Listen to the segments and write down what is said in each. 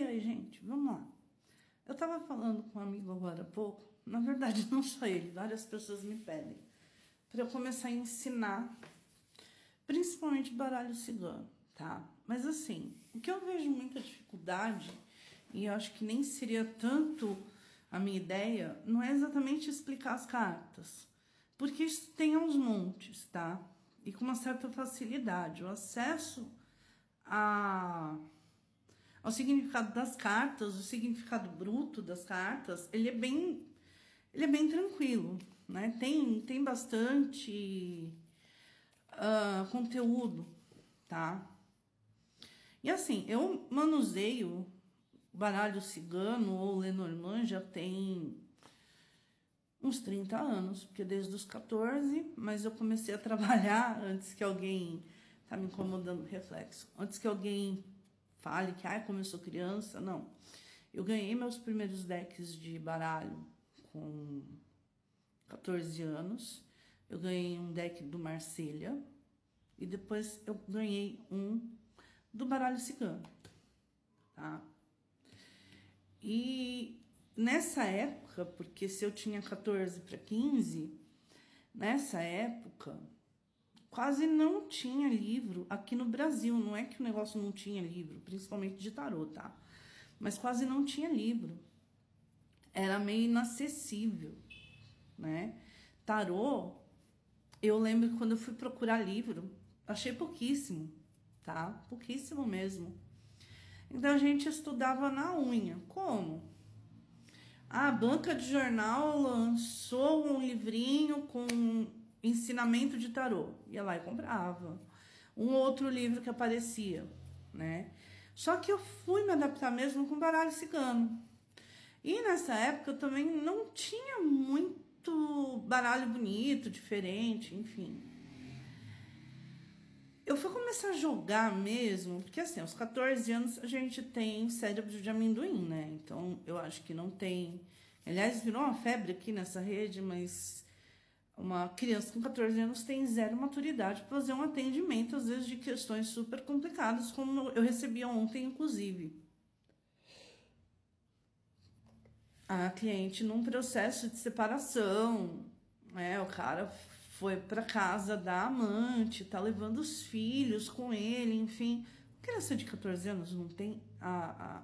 Aí, gente, vamos lá. Eu tava falando com um amigo agora há pouco, na verdade não só ele, várias pessoas me pedem, para eu começar a ensinar, principalmente baralho cigano, tá? Mas assim, o que eu vejo muita dificuldade, e eu acho que nem seria tanto a minha ideia, não é exatamente explicar as cartas, porque isso tem aos montes, tá? E com uma certa facilidade. O acesso ao significado das cartas, o significado bruto das cartas, ele é bem tranquilo, né? Tem bastante conteúdo, tá? E assim, eu manuseio baralho cigano ou Lenormand já tem uns 30 anos, porque desde os 14, mas eu comecei a trabalhar antes que alguém tá me incomodando o reflexo. Antes que alguém fale que como eu sou criança, não. Eu ganhei meus primeiros decks de baralho com 14 anos. Eu ganhei um deck do Marselha e depois eu ganhei um do baralho cigano, tá? E nessa época, porque se eu tinha 14 para 15, nessa época quase não tinha livro aqui no Brasil. Não é que o negócio não tinha livro, principalmente de tarô, tá? Mas quase não tinha livro. Era meio inacessível, né? Tarô, eu lembro que quando eu fui procurar livro, achei pouquíssimo, tá? Pouquíssimo mesmo. Então a gente estudava na unha. Como? A banca de jornal lançou um livrinho com ensinamento de tarô. Ia lá e comprava. Um outro livro que aparecia, né? Só que eu fui me adaptar mesmo com baralho cigano. E nessa época eu também não tinha muito baralho bonito, diferente, enfim. Eu fui começar a jogar mesmo, porque assim, aos 14 anos a gente tem cérebro de amendoim, né? Então eu acho que não tem. Aliás, virou uma febre aqui nessa rede, mas uma criança com 14 anos tem zero maturidade para fazer um atendimento, às vezes de questões super complicadas, como eu recebi ontem, inclusive. A cliente num processo de separação, né? O cara foi para casa da amante, tá levando os filhos com ele, enfim. Criança de 14 anos não tem a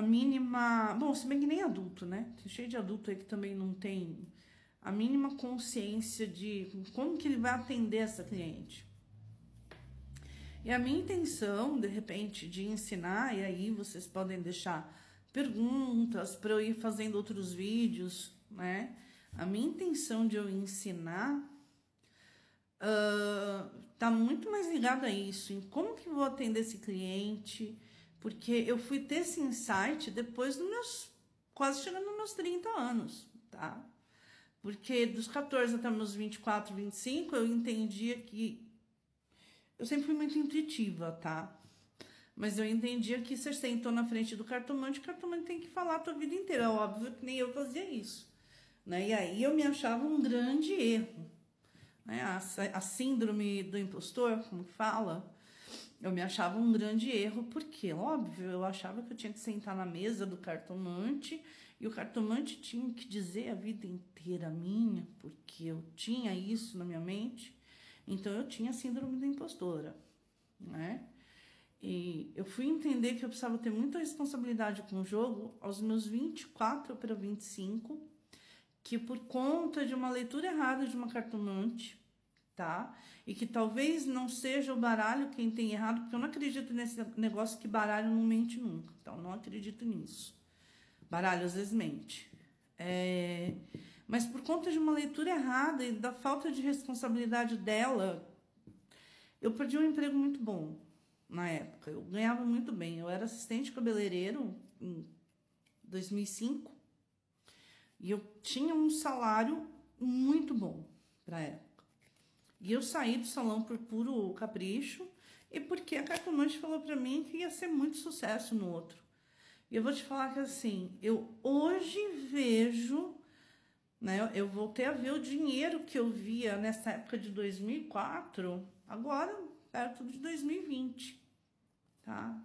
mínima... Bom, se bem que nem adulto, né? Tem cheio de adulto aí que também não tem a mínima consciência de como que ele vai atender essa cliente. E a minha intenção, de repente, de ensinar, e aí vocês podem deixar perguntas para eu ir fazendo outros vídeos, né? A minha intenção de eu ensinar tá muito mais ligada a isso, em como que eu vou atender esse cliente, porque eu fui ter esse insight depois dos meus, quase chegando nos meus 30 anos, tá? Porque dos 14 até meus 24, 25, eu entendia que... Eu sempre fui muito intuitiva, tá? Mas eu entendia que você sentou na frente do cartomante, o cartomante tem que falar a tua vida inteira. É óbvio que nem eu fazia isso, né? E aí eu me achava um grande erro, né? A síndrome do impostor, como que fala, eu me achava um grande erro, porque, óbvio, eu achava que eu tinha que sentar na mesa do cartomante e o cartomante tinha que dizer a vida inteira minha, porque eu tinha isso na minha mente. Então eu tinha a síndrome da impostora, né? E eu fui entender que eu precisava ter muita responsabilidade com o jogo aos meus 24 para 25, que por conta de uma leitura errada de uma cartomante, tá? E que talvez não seja o baralho quem tem errado, porque eu não acredito nesse negócio que baralho não mente nunca. Então, não acredito nisso. Baralho às vezes mente. Mas por conta de uma leitura errada e da falta de responsabilidade dela, eu perdi um emprego muito bom na época. Eu ganhava muito bem. Eu era assistente cabeleireiro em 2005 e eu tinha um salário muito bom para a época. E eu saí do salão por puro capricho e porque a cartomante falou para mim que ia ser muito sucesso no outro. E eu vou te falar que assim, eu hoje vejo, né, eu voltei a ver o dinheiro que eu via nessa época de 2004, agora perto de 2020, tá?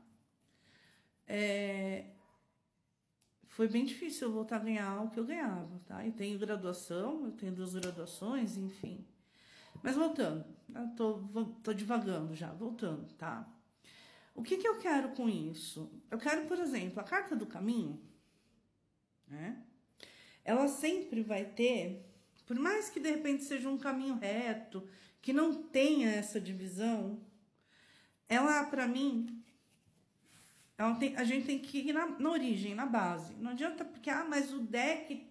foi bem difícil eu voltar a ganhar o que eu ganhava, tá? E tenho graduação, eu tenho 2 graduações, enfim. Mas voltando, tô divagando já, voltando, tá? O que eu quero com isso? Eu quero, por exemplo, a carta do caminho, né? Ela sempre vai ter, por mais que de repente seja um caminho reto, que não tenha essa divisão, ela, pra mim, a gente tem que ir na origem, na base. Não adianta porque, mas o deck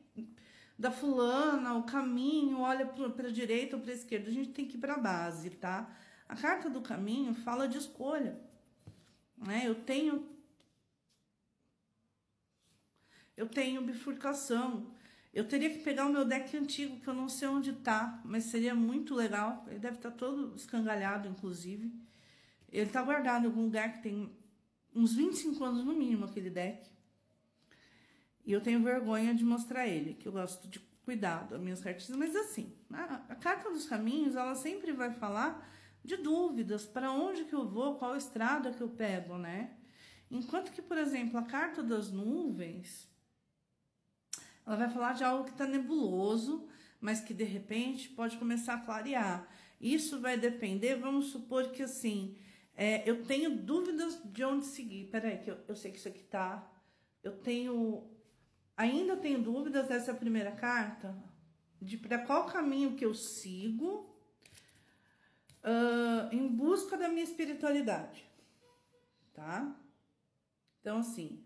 da fulana, o caminho, olha para a direita ou para a esquerda. A gente tem que ir para a base, tá? A carta do caminho fala de escolha, né? Eu tenho bifurcação. Eu teria que pegar o meu deck antigo, que eu não sei onde tá, mas seria muito legal. Ele deve estar todo escangalhado, inclusive. Ele tá guardado em algum lugar que tem uns 25 anos no mínimo, aquele deck. E eu tenho vergonha de mostrar ele, que eu gosto de cuidar das minhas cartinhas. Mas assim, a carta dos caminhos, ela sempre vai falar de dúvidas, para onde que eu vou, qual estrada que eu pego, né? Enquanto que, por exemplo, a carta das nuvens, ela vai falar de algo que está nebuloso, mas que de repente pode começar a clarear. Isso vai depender, vamos supor que assim, eu tenho dúvidas de onde seguir. Peraí, que eu sei que isso aqui tá. Ainda tenho dúvidas dessa primeira carta, de para qual caminho que eu sigo em busca da minha espiritualidade, tá? Então, assim,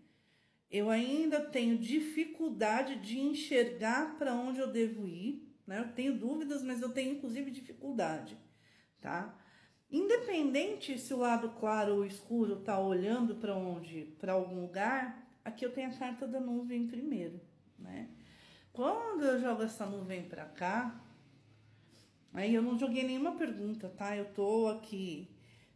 eu ainda tenho dificuldade de enxergar para onde eu devo ir, né? Eu tenho dúvidas, mas eu tenho inclusive dificuldade, tá? Independente se o lado claro ou escuro tá olhando para algum lugar, aqui eu tenho a carta da nuvem primeiro, né? Quando eu jogo essa nuvem para cá, aí eu não joguei nenhuma pergunta, tá? Eu tô aqui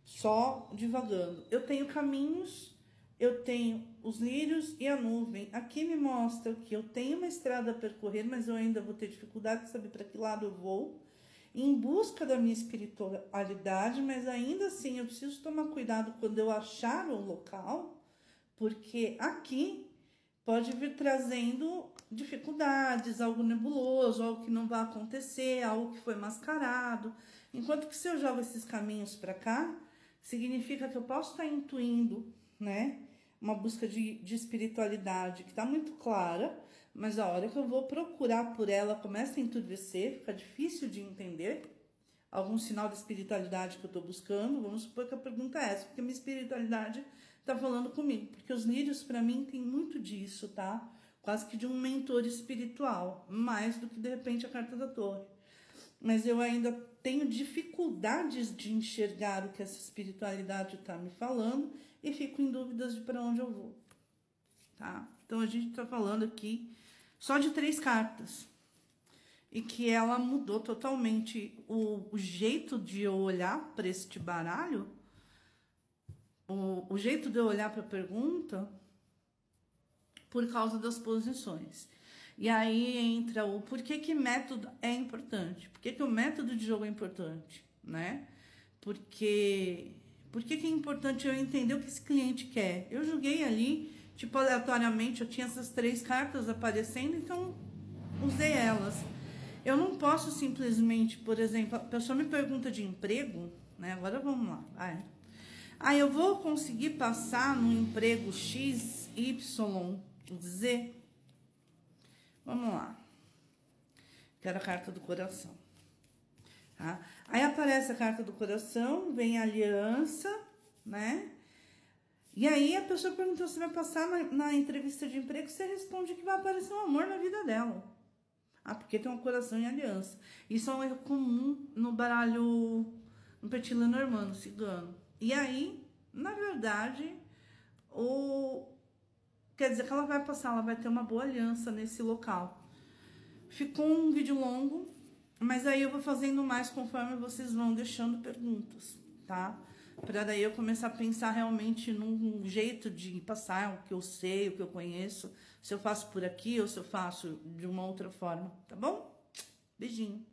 só divagando. Eu tenho caminhos, eu tenho os lírios e a nuvem. Aqui me mostra que eu tenho uma estrada a percorrer, mas eu ainda vou ter dificuldade de saber para que lado eu vou, em busca da minha espiritualidade, mas ainda assim eu preciso tomar cuidado quando eu achar o local, porque aqui pode vir trazendo dificuldades, algo nebuloso, algo que não vai acontecer, algo que foi mascarado. Enquanto que se eu jogo esses caminhos para cá, significa que eu posso estar intuindo, né? Uma busca de espiritualidade que está muito clara, mas a hora que eu vou procurar por ela, começa a enturvecer, fica difícil de entender algum sinal de espiritualidade que eu estou buscando. Vamos supor que a pergunta é essa, porque a minha espiritualidade está falando comigo, porque os lírios para mim tem muito disso, tá? Quase que de um mentor espiritual, mais do que de repente a carta da torre. Mas eu ainda tenho dificuldades de enxergar o que essa espiritualidade está me falando e fico em dúvidas de para onde eu vou, tá? Então a gente está falando aqui só de 3 cartas e que ela mudou totalmente o jeito de eu olhar para este baralho, o jeito de eu olhar para a pergunta, por causa das posições. E aí entra o porquê que método é importante. Por que o método de jogo é importante, né? Por que é importante eu entender o que esse cliente quer. Eu joguei ali, tipo, aleatoriamente, eu tinha essas 3 cartas aparecendo, então usei elas. Eu não posso simplesmente, por exemplo, a pessoa me pergunta de emprego, né? Agora vamos lá, vai. Aí eu vou conseguir passar no emprego X, Y, Z? Vamos lá. Quero a carta do coração. Tá? Aí aparece a carta do coração, vem a aliança, né? E aí a pessoa perguntou se vai passar na entrevista de emprego, você responde que vai aparecer um amor na vida dela. Ah, porque tem um coração em aliança. Isso é um erro comum no baralho, no Petit Lenormand, no cigano. E aí, na verdade, quer dizer que ela vai passar, ela vai ter uma boa aliança nesse local. Ficou um vídeo longo, mas aí eu vou fazendo mais conforme vocês vão deixando perguntas, tá? Para daí eu começar a pensar realmente num jeito de passar o que eu sei, o que eu conheço, se eu faço por aqui ou se eu faço de uma outra forma, tá bom? Beijinho.